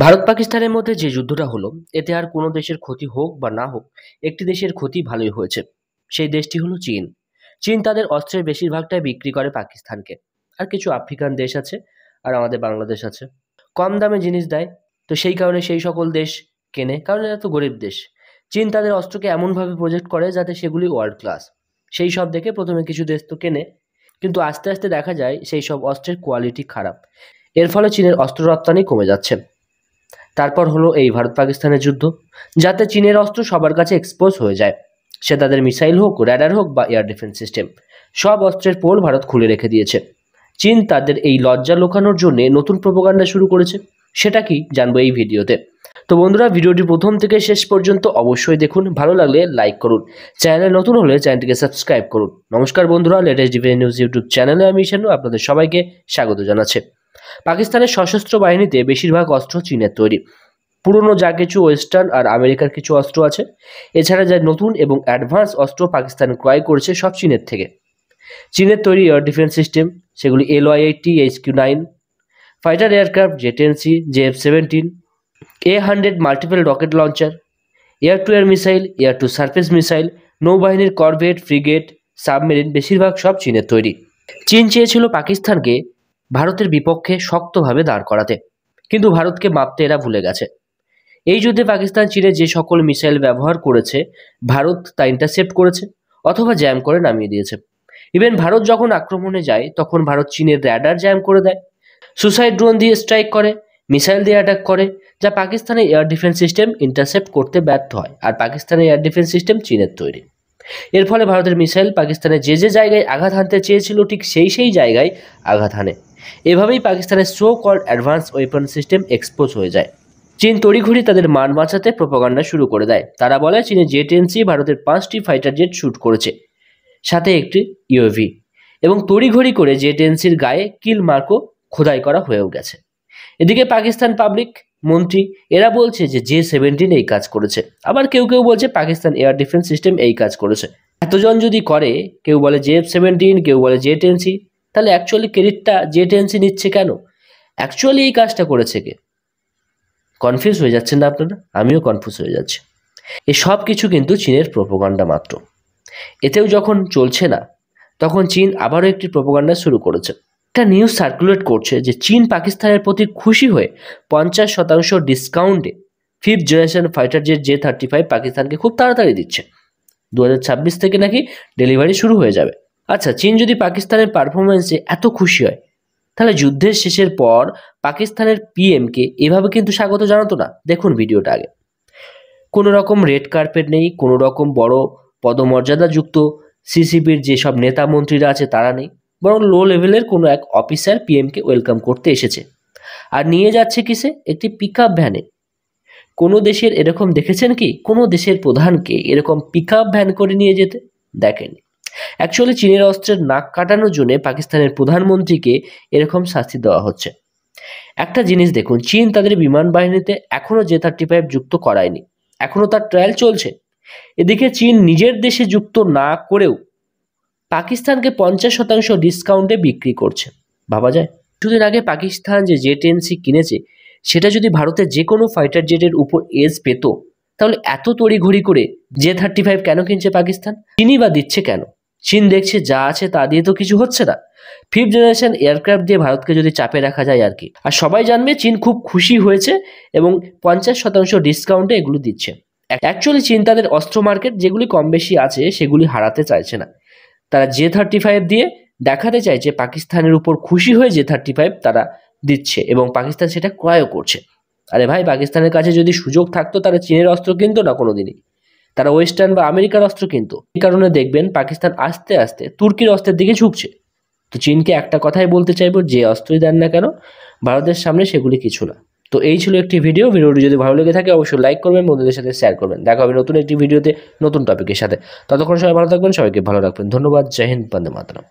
ভারত পাকিস্তানের মধ্যে যে যুদ্ধটা হলো, এতে আর কোনো দেশের ক্ষতি হোক বা না হোক, একটি দেশের ক্ষতি ভালোই হয়েছে। সেই দেশটি হলো চীন। চীন তাদের অস্ত্রের বেশিরভাগটাই বিক্রি করে পাকিস্তানকে। আর কিছু আফ্রিকান দেশ আছে, আর আমাদের বাংলাদেশ আছে। কম দামে জিনিস দেয়, তো সেই কারণে সেই সকল দেশ কেনে, কারণ এরা তো গরিব দেশ। চীন তাদের অস্ত্রকে এমনভাবে প্রজেক্ট করে যাতে সেগুলি ওয়ার্ল্ড ক্লাস। সেই সব দেখে প্রথমে কিছু দেশ তো কেনে, কিন্তু আস্তে আস্তে দেখা যায় সেই সব অস্ত্রের কোয়ালিটি খারাপ। এর ফলে চীনের অস্ত্র রপ্তানি কমে যাচ্ছে। তারপর হলো এই ভারত পাকিস্তানের যুদ্ধ, যাতে চীনের অস্ত্র সবার কাছে এক্সপোজ হয়ে যায়। সে তাদের মিসাইল হোক, র্যাডার হোক বা এয়ার ডিফেন্স সিস্টেম, সব অস্ত্রের পোল ভারত খুলে রেখে দিয়েছে। চীন তাদের এই লজ্জা লুকানোর জন্য নতুন প্রোপাগান্ডা শুরু করেছে। সেটা কি জানবো এই ভিডিওতে। তো বন্ধুরা, ভিডিওটি প্রথম থেকে শেষ পর্যন্ত অবশ্যই দেখুন। ভালো লাগলে লাইক করুন, চ্যানেলে নতুন হলে চ্যানেলটিকে সাবস্ক্রাইব করুন। নমস্কার বন্ধুরা, লেটেস্ট ডিফেন্স নিউজ ইউটিউব চ্যানেলে আমি শানু আপনাদের সবাইকে স্বাগত জানাচ্ছি। পাকিস্তানের সশস্ত্র বাহিনীতে বেশিরভাগ অস্ত্র চীনের তৈরি। পুরনো যা কিছু ওয়েস্টার্ন আর আমেরিকার কিছু অস্ত্র আছে, এছাড়া যা নতুন এবং অ্যাডভান্স অস্ত্র পাকিস্তান ক্রয় করেছে সব চীনের থেকে। চীনের তৈরি এয়ার ডিফেন্স সিস্টেম, সেগুলি LY-80, HQ-9 fighter aircraft, J-10C, JF-17, A-100 multiple rocket launcher, air to air missile, air to surface missile, নৌবাহিনীর করভেট, ফ্রিগেট, সাবমেরিন, বেশিরভাগ সব চীনের তৈরি। চীন চেয়েছিল পাকিস্তানকে ভারতের বিপক্ষে শক্তভাবে দাঁড় করাতে, কিন্তু ভারতকে মাপতে এরা ভুলে গেছে। এই যুদ্ধে পাকিস্তান চীনে যে সকল মিসাইল ব্যবহার করেছে, ভারত তা ইন্টারসেপ্ট করেছে অথবা জ্যাম করে নামিয়ে দিয়েছে। ইভেন ভারত যখন আক্রমণে যায়, তখন ভারত চীনের র্যাডার জ্যাম করে দেয়, সুসাইড ড্রোন দিয়ে স্ট্রাইক করে, মিসাইল দিয়ে অ্যাটাক করে, যা পাকিস্তানের এয়ার ডিফেন্স সিস্টেম ইন্টারসেপ্ট করতে ব্যর্থ হয়। আর পাকিস্তানের এয়ার ডিফেন্স সিস্টেম চীনের তৈরি। এর ফলে ভারতের মিসাইল পাকিস্তানের যে জায়গায় আঘাত হানতে চেয়েছিল, ঠিক সেই জায়গায় আঘাত হানে। এভাবেই পাকিস্তানের so called advance weapon system expose হয়ে যায়। চীন তড়িঘড়ি তাদের মান বাঁচাতে প্রোপাগান্ডা শুরু করে দেয়। তারা বলে চীনে J-10C ভারতের 5টি ফাইটার জেট শ্যুট করেছে, সাথে একটি UAV, এবং তড়িঘড়ি করে J-10Cর গায়ে কিল মার্কও খোদাই করা হয়েও গেছে। এদিকে পাকিস্তান পাবলিক মন্ত্রী এরা বলছে যে J-17 এই কাজ করেছে, আবার কেউ বলছে পাকিস্তান এয়ার ডিফেন্স সিস্টেম এই কাজ করেছে। এতজন যদি করে, কেউ বলে JF-17, কেউ বলে J-10C, তাহলে অ্যাকচুয়ালি ক্রেডিটটা J-10C নিচ্ছে কেন? অ্যাকচুয়ালি এই কাজটা করেছে কে? কনফিউজ হয়ে যাচ্ছেন না আপনারা? আমিও কনফিউজ হয়ে যাচ্ছি। এই সব কিছু কিন্তু চীনের প্রোপাগান্ডা মাত্র। এতেও যখন চলছে না, তখন চীন আবারও একটি প্রোপাগান্ডা শুরু করেছে। একটা নিউজ সার্কুলেট করছে যে চীন পাকিস্তানের প্রতি খুশি হয়ে 50% ডিসকাউন্টে 5th generation fighter jet J-35 পাকিস্তানকে খুব তাড়াতাড়ি দিচ্ছে। 2026 থেকে নাকি ডেলিভারি শুরু হয়ে যাবে। আচ্ছা, চীন যদি পাকিস্তানের পারফরমেন্সে এত খুশি হয়, তাহলে যুদ্ধের শেষের পর পাকিস্তানের PMকে এভাবে কিন্তু স্বাগত জানাতো না। দেখুন ভিডিওটা আগে। কোনো রকম রেড কার্পেট নেই, কোনো রকম বড় পদমর্যাদাযুক্ত CCPর যেসব নেতা মন্ত্রীরা আছে তারা নেই, বরং লো লেভেলের কোনো এক অফিসার PMকে ওয়েলকাম করতে এসেছে। আর নিয়ে যাচ্ছে কিসে? একটি পিকআপ ভ্যানে। কোনো দেশের এরকম দেখেছেন কি কোনো দেশের প্রধানকে এরকম পিকআপ ভ্যান করে নিয়ে যেতে? দেখেন। অ্যাকচুয়ালি চীনের অস্ত্রের নাক কাটানোর জন্য পাকিস্তানের প্রধানমন্ত্রীকে এরকম শাস্তি দেওয়া হচ্ছে। একটা জিনিস দেখুন, চীন তাদের বিমান বাহিনীতে এখনও J-35 যুক্ত করায়নি, এখনও তার ট্রায়াল চলছে। এদিকে চীন নিজের দেশে যুক্ত না করেও পাকিস্তানকে 50% ডিসকাউন্টে বিক্রি করছে। ভাবা যায়? কিছুদিন আগে পাকিস্তান যে J-10C কিনেছে, সেটা যদি ভারতের যে কোনো ফাইটার জেটের উপর এজ পেত, তাহলে এত তড়িঘড়ি করে J-35 কেন কিনছে পাকিস্তান? চীনই বা দিচ্ছে কেন? চীন দেখছে যা আছে তা দিয়ে তো কিছু হচ্ছে না। 5th জেনারেশন এয়ারক্রাফট দিয়ে ভারতকে যদি চাপে রাখা যায় আর কি। আর সবাই জানবে চীন খুব খুশি হয়েছে এবং 50% ডিসকাউন্টে এগুলো দিচ্ছে। অ্যাকচুয়ালি চীন তাদের অস্ত্র মার্কেট যেগুলি কম বেশি আছে সেগুলি হারাতে চাইছে না। তারা J-35 দিয়ে দেখাতে চাইছে পাকিস্তানের উপর খুশি হয়ে J-35 তারা দিচ্ছে, এবং পাকিস্তান সেটা ক্রয়ও করছে। আরে ভাই, পাকিস্তানের কাছে যদি সুযোগ থাকতো তারা চীনের অস্ত্র কিনতো না কোনোদিনই। তারা ওয়েস্টার্ন বা আমেরিকার অস্ত্র কিনতো। এই কারণে দেখবেন পাকিস্তান আস্তে আস্তে তুর্কির অস্ত্রের দিকে ঝুঁকছে। তো চীনকে একটা কথাই বলতে চাইবো, যে অস্ত্রই দেন না কেন ভারতের সামনে সেগুলি কিছু না। তো এই ছিল একটি ভিডিওটি যদি ভালো লেগে থাকে অবশ্যই লাইক করবেন, বন্ধুদের সাথে শেয়ার করবেন। দেখা হবে নতুন একটি ভিডিওতে নতুন টপিকের সাথে। ততক্ষণ সবাই ভালো থাকবেন, সবাইকে ভালো রাখবেন। ধন্যবাদ। জয় হিন্দ, বন্দে মাতরম।